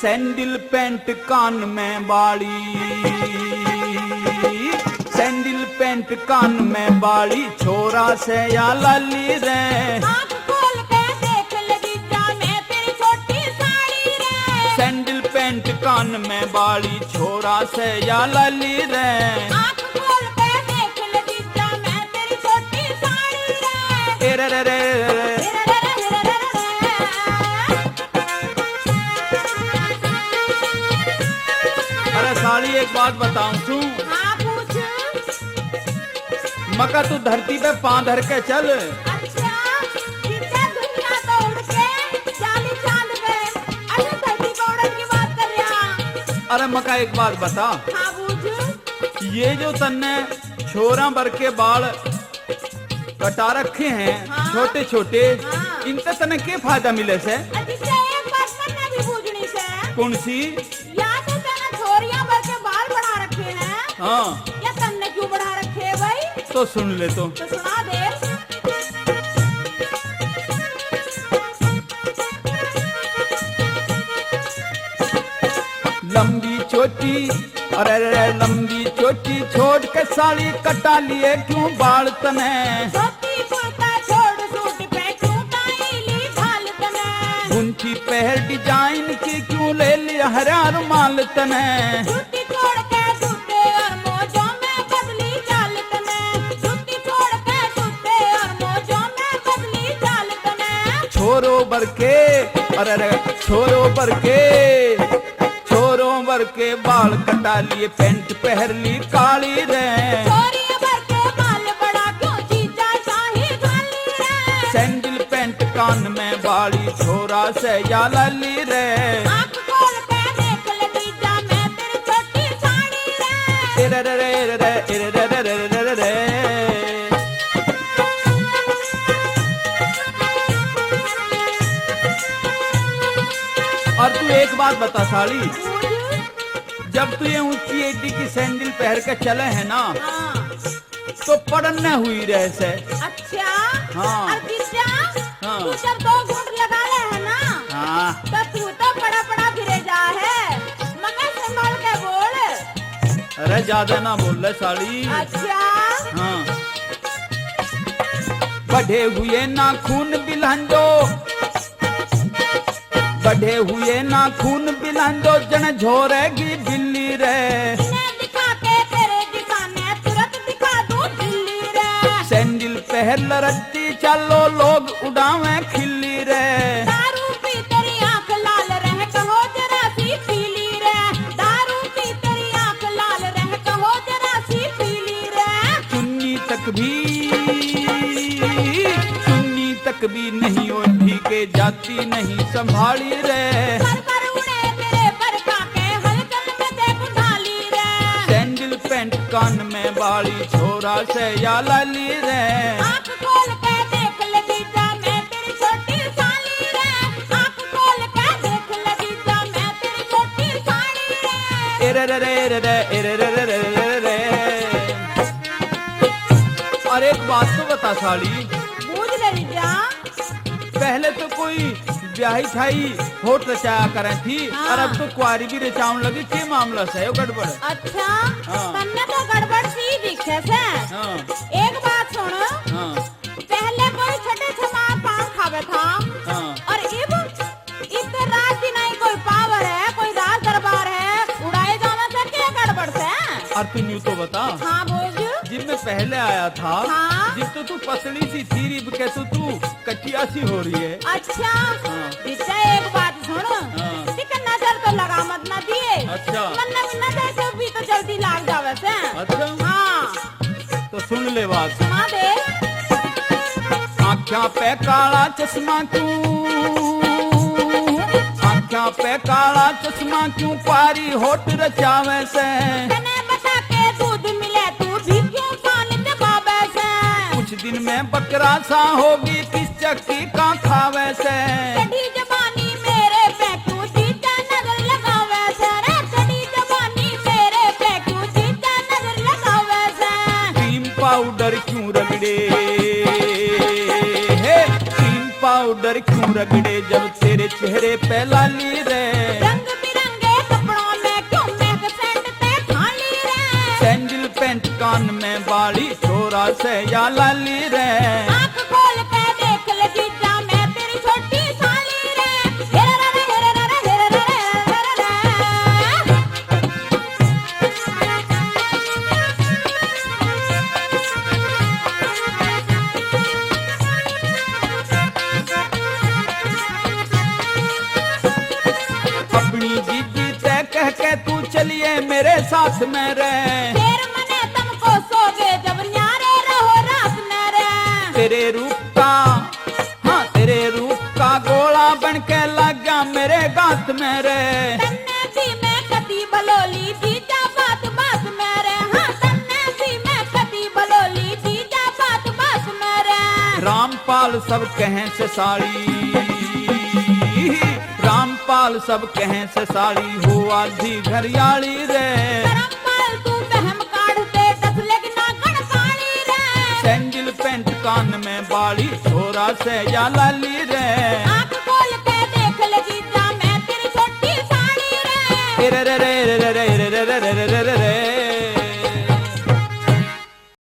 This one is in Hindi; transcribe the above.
सैंडल पैंट कान में बाड़ी, सैंडल पैंट कान में बाड़ी, छोरा से या लाली रे। आँख खोल के देख लगी जा मैं तेरी छोटी साड़ी रे। सैंडल पैंट कान में बाड़ी, छोरा से या लाली रे। आँख खोल के देख लगी जा मैं तेरी छोटी साड़ी रे। ए रे रे रे रे। अरे साली एक बात बताऊं तू, हाँ पूछ। मका तू धरती पे पांव धर के चल। अच्छा जितना दुनिया तो उड़ के चाली चांद पे, अच्छा धरती पे उड़न की बात कर रहा। अरे मका एक बात बता, हाँ पूछ। ये जो तन्ने छोरा भर के बाल कटा रखे हैं, हाँ। छोटे छोटे, हाँ। इनका तने क्या फायदा मिले से? अच्छा एक बात मैंने भी पूछनी से। कौन सी? या तो तेने छोरियां भर के बाल बढ़ा रखे हैं, हाँ या तन्ने क्यों बढ़ा रखे है भाई? तो सुन ले तो सुना दे। लंबी चोटी, अरे रे लंबी चोटी छोड़ के साड़ी कटा लिए क्यों बाल तने? धोती कुर्ता छोड़ सूट पे क्यों टाइली ढाल तने? गुंची पहल डिजाइन की क्यों ले लिया हरा रुमाल तने? जूती छोड़ के जूते और मोजों में बदली चाल तने। जूती छोड़ के जूते और मोजों में बदली चाल तने। छोरो बर के, अरे रे छोरो बर के, छोरों बर के बाल कटा लिए, पैंट पहन ली काली रे। छोरियां भर के बाल बड़ा क्यों चीजा शाही खाली रे। सैंडल पैंट कान में बाड़ी, छोरा से या लाली रे। आँख खोल के देख लगी जा मैं तेरी छोटी साड़ी रे। रे रे रे रे रे रे रे रे रे रे रे। और तू एक बात बता साली, जब तू ये ऊंची एडी की सैंडल पहन के चले है ना, हाँ। तो पड़न न हुई रहे से। अच्छा हाँ। और जीजा, हाँ। तू जब 2 घूंट लगा ले है ना, हाँ तो तू तो बड़ा बड़ा गिरे जा है, मगर संभाल के बोल। अरे ज्यादा ना बोल रहे साली। अच्छा हाँ बढ़े हुए नाखून बिलहंदो, बढ़े हुए नाखून बिलहंदो, जन झोरेगी बिल्ली रे। इन्हें दिखा के तेरे दिखाने तुरंत दिखा दूं दिल्ली रे। सैंडल पहल रत्ती चलो लोग उड़ावे खिल्ली रे। दारू पी तेरी आंख लाल रह कहो जरा सी पीली रे। दारू पी तेरी आंख लाल रह कहो जरा सी पीली रे। चुन्नी तक भी नहीं ओढ़ी के जाती नहीं संभाली रे। सर पर उड़े तेरे बरखा के हलचल में देख ढाली रे। सैंडल पैंट कान में बाड़ी, छोरा से या लाली रे। आँख खोल के देख लगी जा मैं तेरी छोटी साली रे। आँख खोल के देख लगी जा मैं तेरी छोटी साली रे। रे रे रे रे रे रे रे रे रे रे। और एक बात तो बता साली, बूझ ले जा। पहले तो कोई ब्याही ठाई होठ रचाया करे थी, हाँ। और अब तो कुआरी भी रचाउन लगी। क्या मामला से है गड़बड़? अच्छा हाँ। तन्ने तो गड़बड़ सी दिखे से। हाँ एक बात सुन, हाँ पहले कोई छोटे छमा पान खावे था, हाँ। और इब रात दिन नहीं कोई पावर है, कोई राज दरबार है, उड़ाए जाने से क्या गड़बड़ से? और तू न्यू तो बता, हाँ बोल। जिब मैं पहले आया था, हाँ। जिब तो तू पतली सी थी, रिब के तू कटिया सी हो रही है। अच्छा हाँ। जिससे एक बात सुन, हाँ। ठीक है, नजर तो लगा मत ना दिए। अच्छा। वरना नजर से भी तो जल्दी लाग जावे से। अच्छा हाँ तो सुन ले बात। सुना दे। आँखों पे काला चश्मा क्यों, आँखों पे काला चश्मा क्यों, पारी होठ रचावे से। तने बता के दूध मिले तू भी क्यों कान दबावे से। कुछ दिन में बकरा सा होगी, किस चक्की का खावे से। चढ़ी जवानी मेरे पे क्यों जीता नजर लगावे से रे। चढ़ी जवानी मेरे पे क्यों जीता नजर लगावे से। क्रीम पाउडर क्यों रगड़े, हे क्रीम पाउडर क्यों रगड़े, जब तेरे चेहरे पे लाली रे। रंग से या लाली रे। आँख खोल के देख ले जीजा मैं तेरी छोटी साली रे। हेरे रे रे हेरे रे रे हेरे रे रे हेरे रे। अपनी जीजी तय कह के तू चलिए मेरे साथ में रे। शेर मने तुमको सोगे जब न्यारे रहो रात में रे। तेरे रूप का, हाँ तेरे रूप का गोला बन के लग गया मेरे गात में रे। तन्ने भी मैं कती बलोली जीजा बात बात में रे। हाँ तन्ने भी मैं कती बलोली जीजा बात बात में रे। रामपाल सब कहें से साड़ी, रामपाल सब कहें से साड़ी हो आधी घरियाली रे। धर्मपाल तू बहम काढ़ दे दस लेगना गण पानी रे। सैंडल पेंट कान में बाली छोरा से या लाली रे। आँख खोल के देख ले जीजा मैं तेरी छोटी साली रे। रे रे रे रे रे रे रे रे रे रे रे रे।